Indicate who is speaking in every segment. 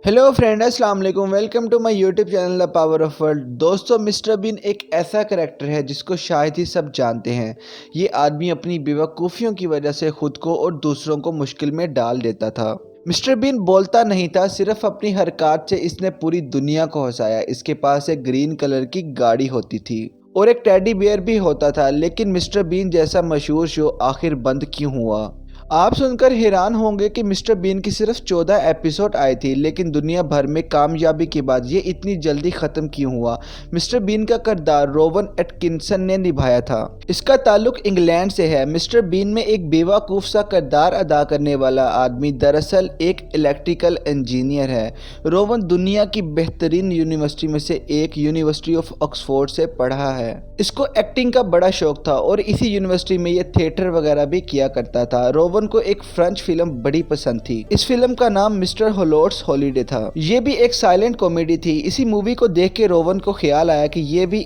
Speaker 1: Hello friend, अस्सलाम वालेकुम। Welcome to my YouTube channel the power of world. दोस्तों, mister Bean एक ऐसा करैक्टर है जिसको शायद ही सब जानते हैं। ये आदमी अपनी बेवकूफ़ियों की वजह से खुद को और दूसरों को मुश्किल में डाल देता था। मिस्टर बीन बोलता नहीं था, सिर्फ अपनी हरकत से इसने पूरी दुनिया को हंसाया। इसके पास एक ग्रीन कलर की गाड़ी होती थी और एक टेडी बियर भी होता था। लेकिन मिस्टर बीन जैसा मशहूर शो आखिर बंद क्यों हुआ? आप सुनकर हैरान होंगे कि मिस्टर बीन की सिर्फ 14 एपिसोड आई थी, लेकिन दुनिया भर में कामयाबी के बाद ये इतनी जल्दी ख़त्म क्यों हुआ? मिस्टर बीन का किरदार रोवन एटकिंसन ने निभाया था। इसका ताल्लुक इंग्लैंड से है। मिस्टर बीन में एक बेवकूफ़ सा किरदार अदा करने वाला आदमी दरअसल एक इलेक्ट्रिकल इंजीनियर है। रोवन दुनिया की बेहतरीन यूनिवर्सिटी में से एक यूनिवर्सिटी ऑफ ऑक्सफोर्ड से पढ़ा है। इसको एक्टिंग का बड़ा शौक था और इसी यूनिवर्सिटी में ये थिएटर वगैरह भी किया करता था। रोवन को एक फ्रेंच फिल्म बड़ी पसंद थी। इस फिल्म का नाम मिस्टर होलोट्स हॉलीडे था। ये भी एक साइलेंट कॉमेडी थी। इसी मूवी को देख के रोवन को ख्याल आया कि ये भी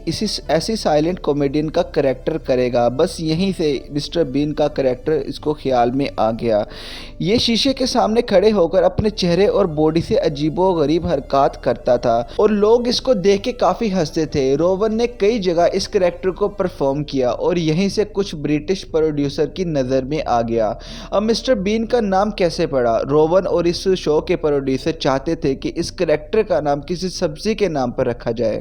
Speaker 1: ऐसी साइलेंट कॉमेडियन का कैरेक्टर करेगा। बस यहीं से मिस्टर बीन का कैरेक्टर इसको ख्याल में आ गया। ये शीशे के सामने खड़े होकर अपने चेहरे और बॉडी से अजीबोगरीब हरकत करता था और लोग इसको देख के काफी हंसते थे। रोवन ने कई जगह इस कैरेक्टर को परफॉर्म किया और यहीं से कुछ ब्रिटिश प्रोड्यूसर की नज़र में आ गया। अब मिस्टर बीन का नाम कैसे पड़ा? रोवन और इस शो के प्रोड्यूसर चाहते थे कि इस कैरेक्टर का नाम किसी सब्जी के नाम पर रखा जाए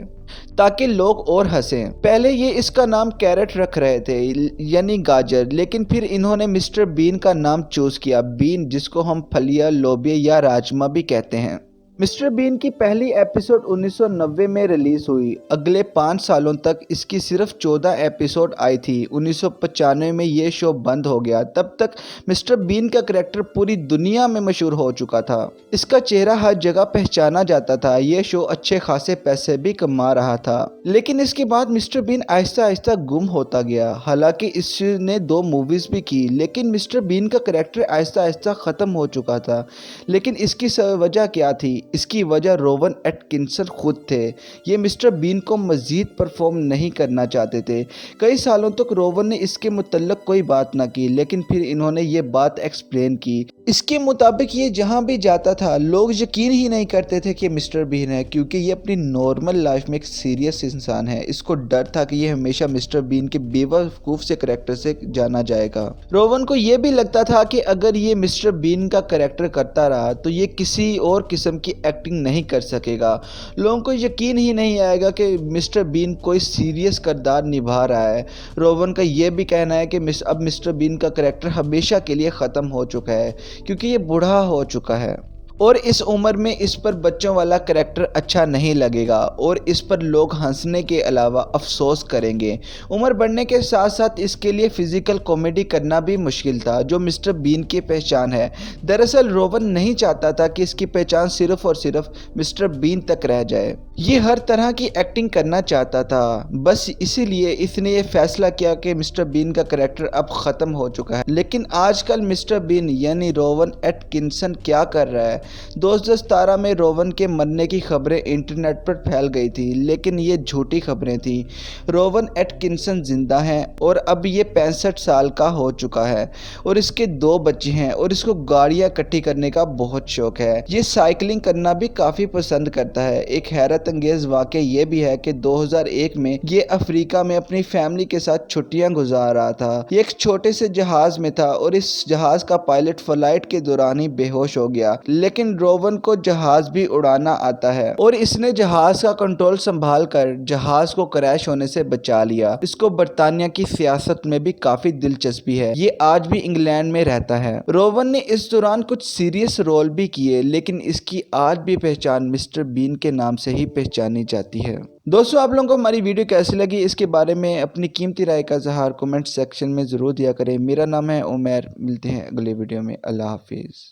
Speaker 1: ताकि लोग और हंसें। पहले ये इसका नाम कैरेट रख रहे थे, यानी गाजर, लेकिन फिर इन्होंने मिस्टर बीन का नाम चूज किया। बीन, जिसको हम फलिया, लोबिया या राजमा भी कहते हैं। मिस्टर बीन की पहली एपिसोड 1990 में रिलीज हुई। अगले 5 सालों तक इसकी सिर्फ 14 एपिसोड आई थी। 1995 में ये शो बंद हो गया। तब तक मिस्टर बीन का करैक्टर पूरी दुनिया में मशहूर हो चुका था। इसका चेहरा हर जगह पहचाना जाता था। ये शो अच्छे खासे पैसे भी कमा रहा था। लेकिन इसके बाद मिस्टर बीन आहिस्ता आहिस्ता गुम होता गया। हालांकि इसने 2 मूवीज भी की, लेकिन मिस्टर बीन का करैक्टर आहिस्ता आहिस्ता ख़त्म हो चुका था। लेकिन इसकी वजह क्या थी? इसकी वजह रोवन एटकिंसन खुद थे। ये मिस्टर बीन को मज़ीद परफॉर्म नहीं करना चाहते थे। कई सालों तक रोवन ने इसके मुतल्लिक कोई बात ना की, लेकिन फिर इन्होंने ये बात एक्सप्लेन की। इसके मुताबिक ये जहाँ भी जाता था लोग यकीन ही नहीं करते थे कि मिस्टर बीन है, क्योंकि ये अपनी नॉर्मल लाइफ में एक सीरियस इंसान है। इसको डर था कि ये हमेशा मिस्टर बीन के बेवकूफ़ से करेक्टर से जाना जाएगा। रोवन को ये भी लगता था कि अगर ये मिस्टर बीन का करेक्टर करता रहा तो ये किसी और किस्म की एक्टिंग नहीं कर सकेगा। लोगों को यकीन ही नहीं आएगा कि मिस्टर बीन कोई सीरियस किरदार निभा रहा है। रोवन का यह भी कहना है कि अब मिस्टर बीन का करैक्टर हमेशा के लिए ख़त्म हो चुका है, क्योंकि ये बूढ़ा हो चुका है और इस उम्र में इस पर बच्चों वाला करैक्टर अच्छा नहीं लगेगा और इस पर लोग हंसने के अलावा अफसोस करेंगे। उम्र बढ़ने के साथ साथ इसके लिए फिजिकल कॉमेडी करना भी मुश्किल था, जो मिस्टर बीन की पहचान है। दरअसल रोवन नहीं चाहता था कि इसकी पहचान सिर्फ और सिर्फ मिस्टर बीन तक रह जाए। ये हर तरह की एक्टिंग करना चाहता था। बस इसीलिए इसने ये फैसला किया कि मिस्टर बीन का करैक्टर अब ख़त्म हो चुका है। लेकिन आजकल मिस्टर बीन यानी रोवन एटकिंसन क्या कर रहा है? 2017 में रोवन के मरने की खबरें इंटरनेट पर फैल गई थी, लेकिन ये झूठी खबरें थी। रोवन एटकिंसन जिंदा हैं और अब ये 65 साल का हो चुका है और इसके 2 बच्चे हैं और इसको गाड़ियां इकट्ठी करने का बहुत शौक है। ये साइकिलिंग करना भी काफ़ी पसंद करता है। एक हैरत अंगेज वाक़या ये भी है कि 2001 में ये अफ्रीका में अपनी फैमिली के साथ छुट्टियां गुजार रहा था। ये एक छोटे से जहाज़ में था और इस जहाज़ का पायलट फ्लाइट के दौरान ही बेहोश हो गया। लेकिन रोवन को जहाज भी उड़ाना आता है और इसने जहाज का कंट्रोल संभाल कर जहाज को क्रैश होने से बचा लिया। इसको बर्तानिया की सियासत में भी काफी दिलचस्पी है। ये आज भी इंग्लैंड में रहता है। रोवन ने इस दौरान कुछ सीरियस रोल भी किए, लेकिन इसकी आज भी पहचान मिस्टर बीन के नाम से ही पहचानी जाती है। दोस्तों, आप लोगों को हमारी वीडियो कैसी लगी, इसके बारे में अपनी कीमती राय का इज़हार कमेंट सेक्शन में ज़रूर दिया करें। मेरा नाम है उमर। मिलते हैं अगले वीडियो में। अल्लाह हाफिज़।